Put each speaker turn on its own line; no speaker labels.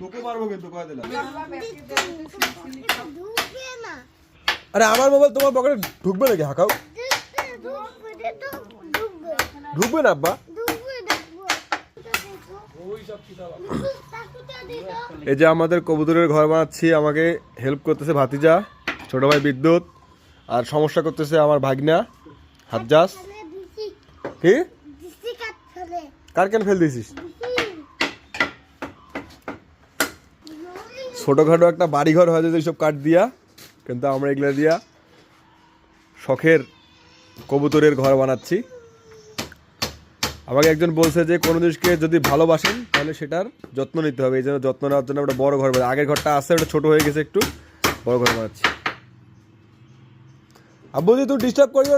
তোকে মারবো কিন্তু কয়ে দিলাম। আরে আমার মোবাইল তোমার পকেটে ঢুকবে নাকি? হাঁকাও ঢুকবে না আব্বা। এই যে আমাদের কবুতরের ঘর বানাচ্ছি, আমাকে হেল্প করতেছে ভাতিজা, ছোট ভাই বিদ্যুৎ, আর সমস্যা করতেছে আমার ভাগনা হাজ্জাস। কি কার কেন ফেল দিয়েছিস? ছোটখাটো একটা বাড়িঘর হয়ে যায় এইসব কাঠ দিয়া, কিন্তু আমরা এগুলা দিয়া শখের কবুতরের ঘর বানাচ্ছি। আমাকে একজন বলছে যে কোনো জিনিসকে যদি ভালোবাসেন তাহলে সেটার যত্ন নিতে হবে, এই জন্য যত্ন নেওয়ার জন্য একটা বড় ঘর বানাচ্ছি। আগের ঘরটা আছে, ওটা ছোট হয়ে গেছে, একটু বড় ঘর বানাচ্ছি। আব্বু তুই ডিস্টার্ব করিও না।